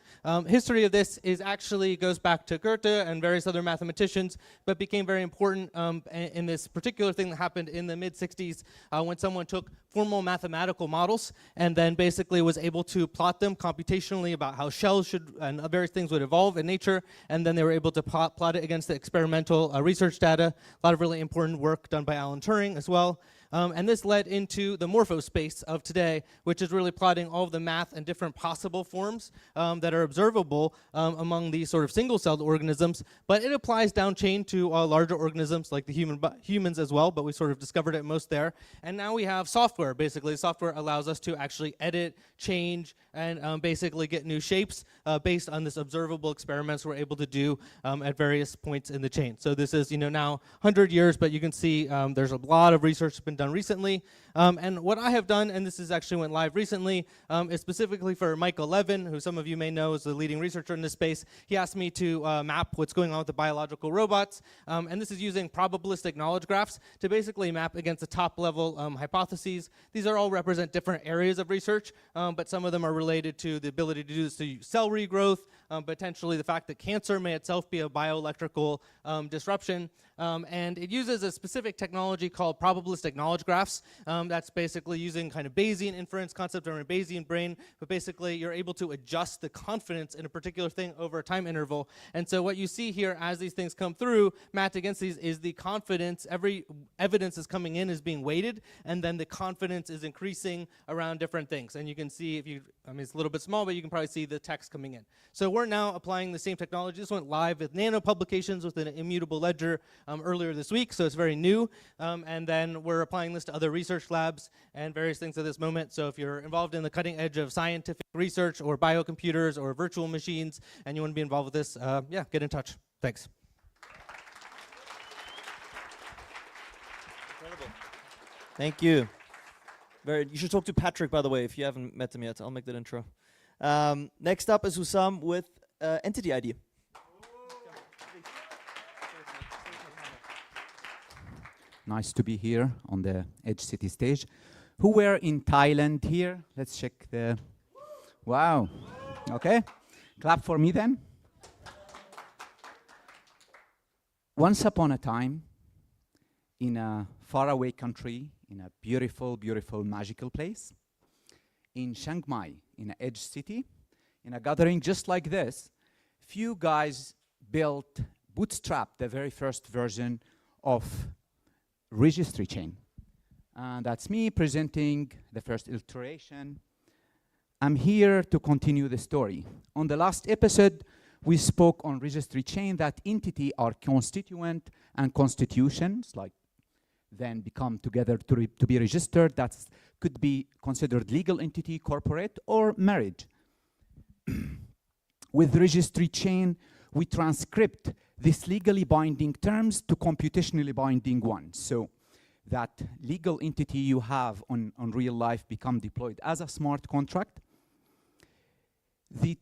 History of this is actually goes back to Goethe and various other mathematicians, but became very important in this particular thing that happened in the mid-60s when someone took formal mathematical models and then basically was able to plot them computationally about how shells should and various things would evolve in nature, and then they were able to plot it against the experimental research data. A lot of really important work done by Alan Turing as well. And this led into the morphospace of today, which is really plotting all of the math and different possible forms that are observable among these sort of single-celled organisms. But it applies down chain to larger organisms like the humans as well, but we sort of discovered it most there. And now we have software, basically. Software allows us to actually edit, change, and basically get new shapes based on this observable experiments we're able to do at various points in the chain. So this is, now 100 years, but you can see there's a lot of research that's been done recently. And what I have done, and this is actually went live recently, is specifically for Michael Levin, who some of you may know is the leading researcher in this space. He asked me to map what's going on with the biological robots. And this is using probabilistic knowledge graphs to basically map against the top level hypotheses. These all represent different areas of research, but some of them are related to the ability to do this to cell regrowth, potentially the fact that cancer may itself be a bioelectrical disruption. And it uses a specific technology called probabilistic knowledge graphs. That's basically using kind of Bayesian inference concept or a Bayesian brain, but basically you're able to adjust the confidence in a particular thing over a time interval. And so what you see here as these things come through, mapped against these, is the confidence. Every evidence is coming in is being weighted, and then the confidence is increasing around different things. And you can see, it's a little bit small, but you can probably see the text coming in. So we're now applying the same technology. This went live with Nano Publications with an immutable ledger earlier this week, so it's very new. And then we're applying this to other research labs and various things at this moment. So if you're involved in the cutting edge of scientific research or biocomputers or virtual machines and you want to be involved with this, get in touch. Thanks. Incredible. Thank you. You should talk to Patrick, by the way, if you haven't met him yet. I'll make that intro. Next up is Hussam with Entity ID. Nice to be here on the Edge City stage. Who were in Thailand here? Let's check the... Wow. Okay. Clap for me then. Once upon a time, in a faraway country, in a beautiful, beautiful, magical place, in Chiang Mai, in an Edge City, in a gathering just like this, few guys built, bootstrapped the very first version of registry chain. And that's me presenting the first iteration. I'm here to continue the story. On the last episode, we spoke on registry chain that entity are constituent and constitutions, like then become together to be registered. That could be considered legal entity, corporate, or marriage. With registry chain, we transcript these legally binding terms to computationally binding ones. So that legal entity you have on real life become deployed as a smart contract. The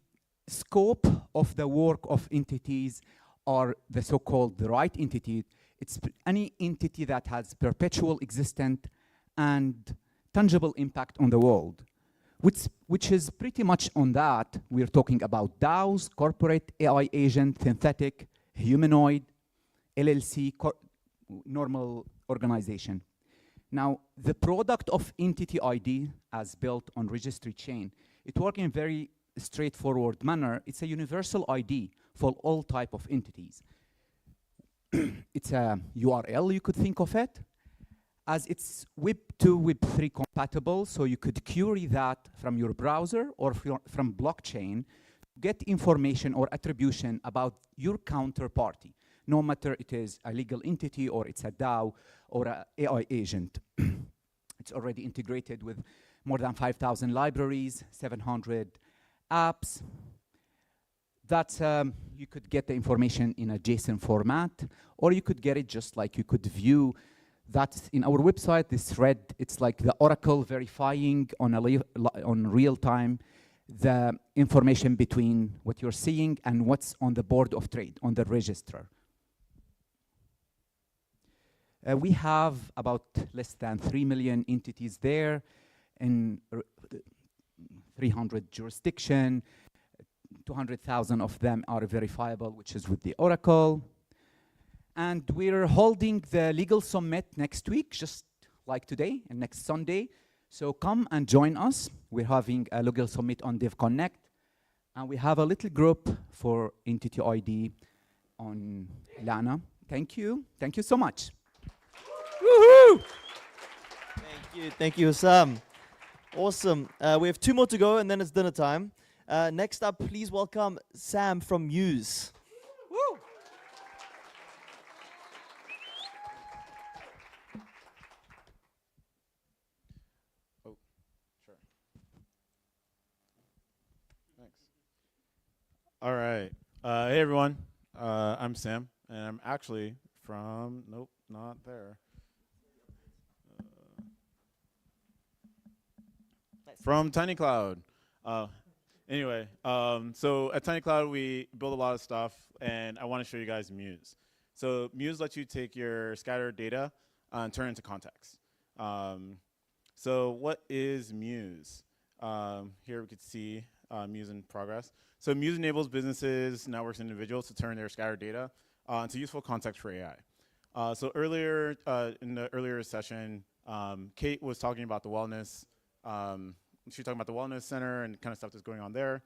scope of the work of entities are the so-called the right entity. It's any entity that has perpetual existent and tangible impact on the world, which is pretty much on that. We're talking about DAOs, corporate, AI agent, synthetic, humanoid, LLC, normal organization. Now, the product of entity ID as built on registry chain, it works in very straightforward manner. It's a universal ID for all type of entities. It's a URL, you could think of it, as it's Web2, Web3 compatible, so you could query that from your browser or from blockchain, get information or attribution about your counterparty, no matter it is a legal entity or it's a DAO or an AI agent. It's already integrated with more than 5,000 libraries, 700 apps. That's, you could get the information in a JSON format, or you could get it just like you could view that in our website, this thread, it's like the Oracle verifying on real time the information between what you're seeing and what's on the board of trade, on the register. We have about less than 3 million entities there in 300 jurisdiction. 200,000 of them are verifiable, which is with the Oracle. And we're holding the legal summit next week, just like today, and next Sunday. So come and join us. We're having a legal summit on DevConnect. And we have a little group for Entity ID on Lana. Thank you. Thank you so much. Woohoo! Thank you, Sam. Awesome. We have 2 more to go, and then it's dinner time. Next up, please welcome Sam from Muse. Woo! Oh, sure. Thanks. All right. Hey, everyone. I'm Sam, and I'm actually from, nope, not there. From TinyCloud. Anyway, so at TinyCloud, we build a lot of stuff, and I want to show you guys Muse. So Muse lets you take your scattered data and turn it into context. So what is Muse? Here we could see Muse in progress. So Muse enables businesses, networks, and individuals to turn their scattered data into useful context for AI. So earlier, in the earlier session, Kate was talking about the wellness. She was talking about the wellness center and kind of stuff that's going on there.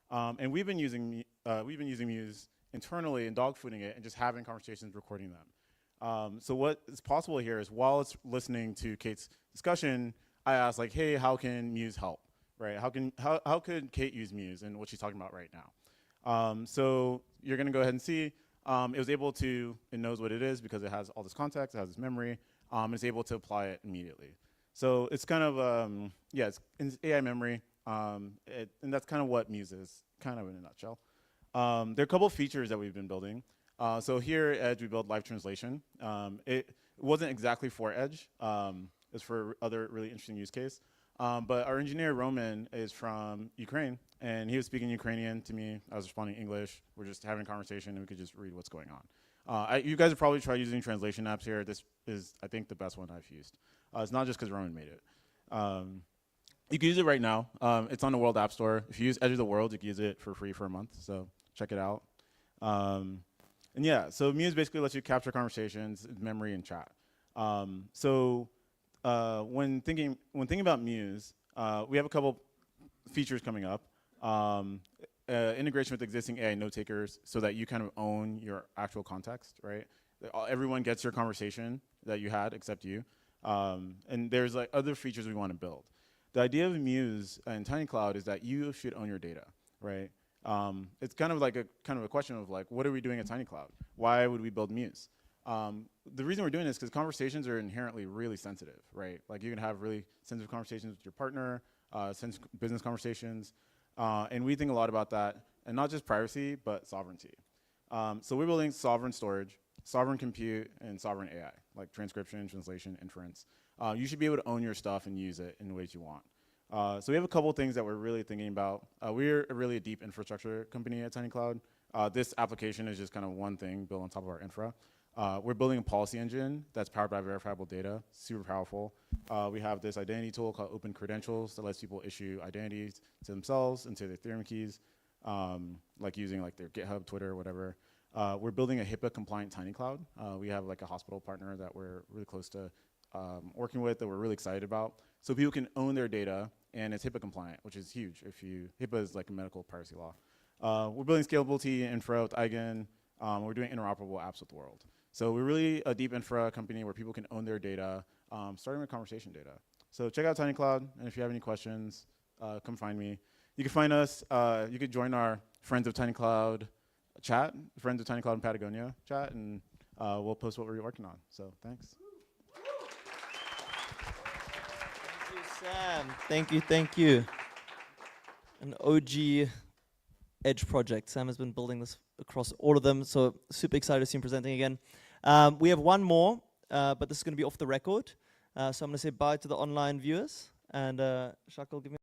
And we've been using Muse internally and dogfooding it and just having conversations, recording them. So what is possible here is while it's listening to Kate's discussion, I asked like, hey, how can Muse help, right? How could Kate use Muse and what she's talking about right now? So you're gonna go ahead and see, it was able to, it knows what it is because it has all this context, it has this memory, it's able to apply it immediately. So it's kind of, yeah, it's AI memory, and that's kind of what Muse is, kind of in a nutshell. There are a couple of features that we've been building. So here at Edge, we build live translation. It wasn't exactly for Edge. It's for other really interesting use case. But our engineer, Roman, is from Ukraine, and he was speaking Ukrainian to me. I was responding English. We're just having a conversation, and we could just read what's going You guys have probably tried using translation apps here. This is, I think, the best one I've used. It's not just because Roman made it. You can use it right now. It's on the World App Store. If you use Edge of the World, you can use it for free for a month. So check it out. And yeah, so Muse basically lets you capture conversations, memory, and chat. When thinking about Muse, we have a couple features coming up. Integration with existing AI note takers so that you kind of own your actual context, right? Everyone gets your conversation that you had except you. And there's like other features we want to build. The idea of Muse and TinyCloud is that you should own your data, right? It's kind of like a question of like, what are we doing at TinyCloud? Why would we build Muse? The reason we're doing this is because conversations are inherently really sensitive, right? Like you can have really sensitive conversations with your partner, business conversations, and we think a lot about that, and not just privacy, but sovereignty. So we're building sovereign storage, sovereign compute, and sovereign AI, like transcription, translation, inference. You should be able to own your stuff and use it in the ways you want. So we have a couple things that we're really thinking about. We're really a deep infrastructure company at TinyCloud. This application is just kind of one thing built on top of our infra. We're building a policy engine that's powered by verifiable data, super powerful. We have this identity tool called Open Credentials that lets people issue identities to themselves and to their Ethereum keys, like using like their GitHub, Twitter, whatever. We're building a HIPAA compliant TinyCloud. We have like a hospital partner that we're really close to working with that we're really excited about. So people can own their data and it's HIPAA compliant, which is huge. HIPAA is like a medical privacy law. We're building scalability infra with Eigen. We're doing interoperable apps with the world. So we're really a deep infra company where people can own their data, starting with conversation data. So check out TinyCloud, and if you have any questions, come find me. You can find us, you could join our Friends of TinyCloud chat, Friends of TinyCloud in Patagonia chat, and we'll post what we're working on. So thanks. Thank you, Sam. Thank you. An OG Edge project. Sam has been building this across all of them, so super excited to see him presenting again. We have one more, but this is going to be off the record. So I'm going to say bye to the online viewers, and Shakil, give me